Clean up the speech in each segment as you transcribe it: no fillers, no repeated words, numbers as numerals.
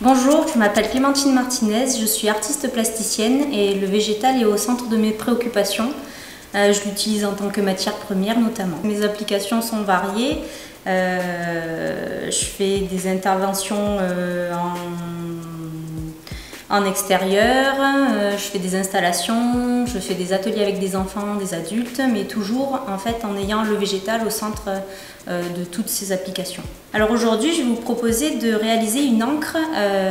Bonjour, je m'appelle Clémentine Martinez, je suis artiste plasticienne et le végétal est au centre de mes préoccupations. Je l'utilise en tant que matière première notamment. Mes applications sont variées. Je fais des interventions en extérieur, je fais des installations, je fais des ateliers avec des enfants, des adultes, mais toujours en fait en ayant le végétal au centre de toutes ces applications. Alors aujourd'hui, je vais vous proposer de réaliser une encre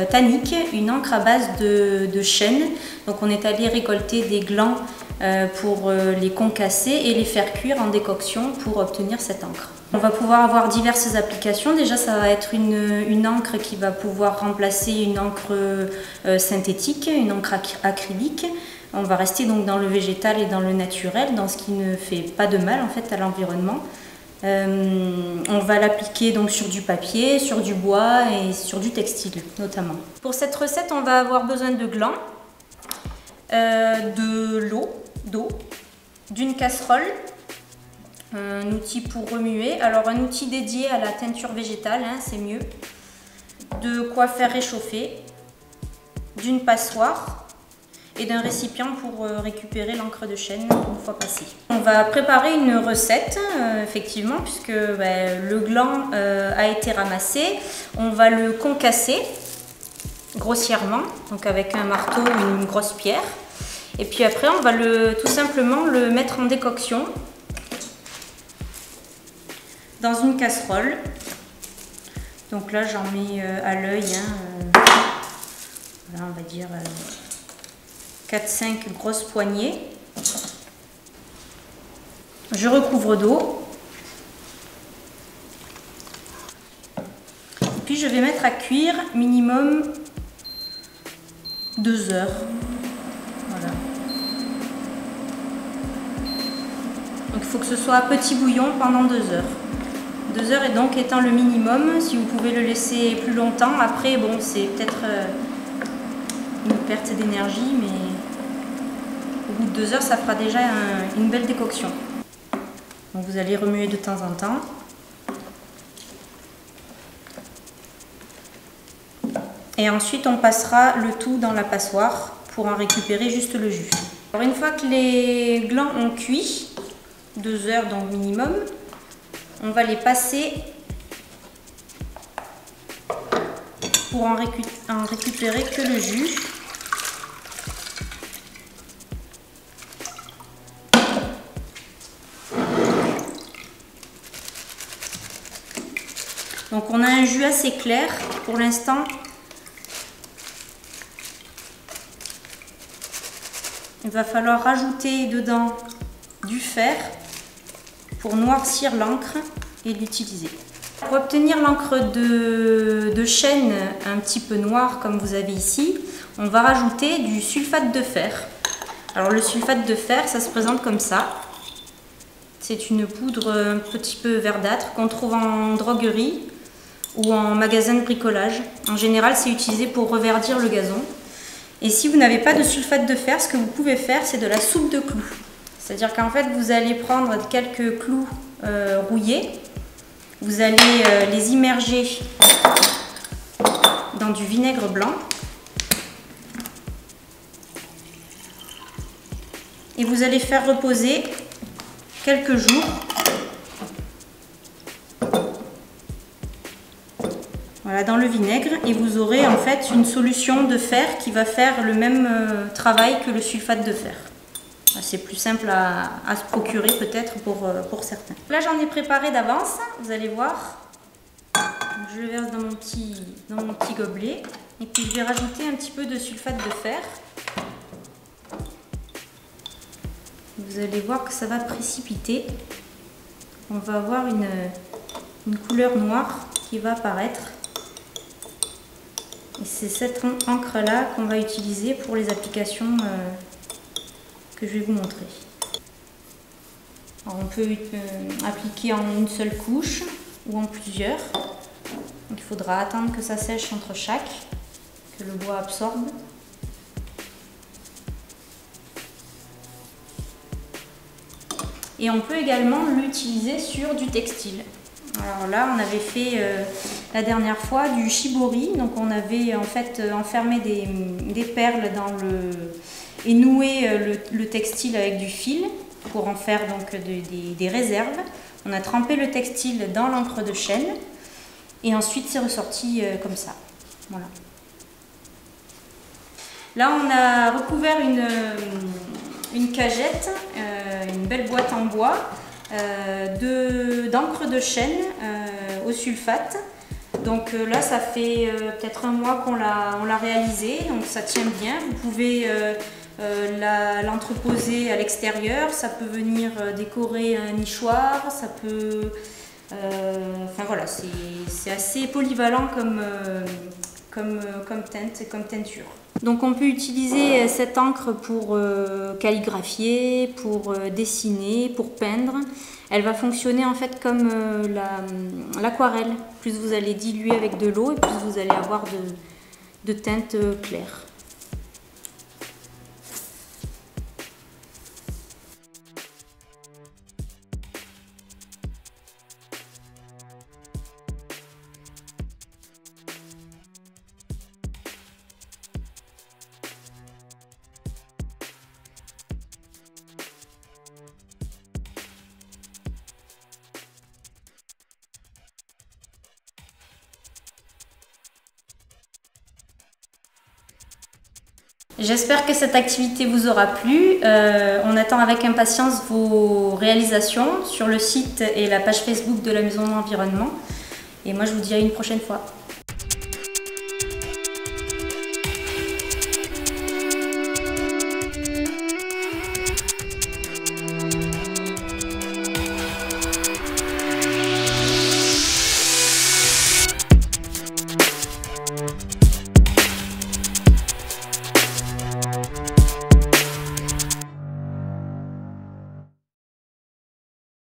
tannique, une encre à base de chêne. Donc on est allé récolter des glands pour les concasser et les faire cuire en décoction pour obtenir cette encre. On va pouvoir avoir diverses applications. Déjà, ça va être une encre qui va pouvoir remplacer une encre synthétique, une encre acrylique. On va rester donc dans le végétal et dans le naturel, dans ce qui ne fait pas de mal en fait à l'environnement. On va l'appliquer donc sur du papier, sur du bois et sur du textile notamment. Pour cette recette, on va avoir besoin de glands, d'eau, d'une casserole, un outil pour remuer, alors un outil dédié à la teinture végétale, hein, c'est mieux, de quoi faire réchauffer, d'une passoire et d'un récipient pour récupérer l'encre de chêne une fois passée. On va préparer une recette, effectivement, puisque le gland a été ramassé. On va le concasser grossièrement, donc avec un marteau ou une grosse pierre. Et puis après, on va tout simplement le mettre en décoction dans une casserole. Donc là, j'en mets à l'œil, voilà, on va dire 4-5 grosses poignées. Je recouvre d'eau. Puis je vais mettre à cuire minimum 2 heures. Voilà. Donc il faut que ce soit à petit bouillon pendant 2 heures. 2 heures est donc étant le minimum. Si vous pouvez le laisser plus longtemps, après bon, c'est peut-être une perte d'énergie, mais au bout de 2 heures, ça fera déjà une belle décoction. Donc vous allez remuer de temps en temps. Et ensuite, on passera le tout dans la passoire pour en récupérer juste le jus. Alors une fois que les glands ont cuit, 2 heures donc minimum, on va les passer pour en récupérer que le jus. Donc on a un jus assez clair pour l'instant. Il va falloir rajouter dedans du fer pour noircir l'encre et l'utiliser. Pour obtenir l'encre de chêne un petit peu noire comme vous avez ici, on va rajouter du sulfate de fer. Alors le sulfate de fer, ça se présente comme ça. C'est une poudre un petit peu verdâtre qu'on trouve en droguerie ou en magasin de bricolage. En général, c'est utilisé pour reverdir le gazon. Et si vous n'avez pas de sulfate de fer, ce que vous pouvez faire, c'est de la soupe de clous. C'est-à-dire qu'en fait, vous allez prendre quelques clous rouillés, vous allez les immerger dans du vinaigre blanc et vous allez faire reposer quelques jours. Voilà, dans le vinaigre, et vous aurez en fait une solution de fer qui va faire le même travail que le sulfate de fer. C'est plus simple à se procurer peut-être pour certains. Là, j'en ai préparé d'avance, vous allez voir. Je le verse dans mon petit gobelet et puis je vais rajouter un petit peu de sulfate de fer. Vous allez voir que ça va précipiter. On va avoir une couleur noire qui va apparaître. Et c'est cette encre-là qu'on va utiliser pour les applications que je vais vous montrer. Alors on peut appliquer en une seule couche ou en plusieurs. Donc il faudra attendre que ça sèche entre chaque, que le bois absorbe. Et on peut également l'utiliser sur du textile. Alors là, on avait fait la dernière fois du shibori. Donc on avait en fait enfermé des perles et noué le textile avec du fil pour en faire donc des réserves. On a trempé le textile dans l'encre de chêne et ensuite c'est ressorti comme ça. Voilà. Là on a recouvert une cagette, une belle boîte en bois d'encre de chêne au sulfate. Donc là ça fait peut-être un mois qu'on l'a réalisé, donc ça tient bien. Vous pouvez l'entreposer à l'extérieur, ça peut venir décorer un nichoir, ça peut... enfin voilà, c'est assez polyvalent comme teinte et comme teinture. Donc on peut utiliser cette encre pour calligraphier, pour dessiner, pour peindre. Elle va fonctionner en fait comme l'aquarelle. Plus vous allez diluer avec de l'eau et plus vous allez avoir de teintes claires. J'espère que cette activité vous aura plu. On attend avec impatience vos réalisations sur le site et la page Facebook de la Maison de l'Environnement. Et moi je vous dis à une prochaine fois.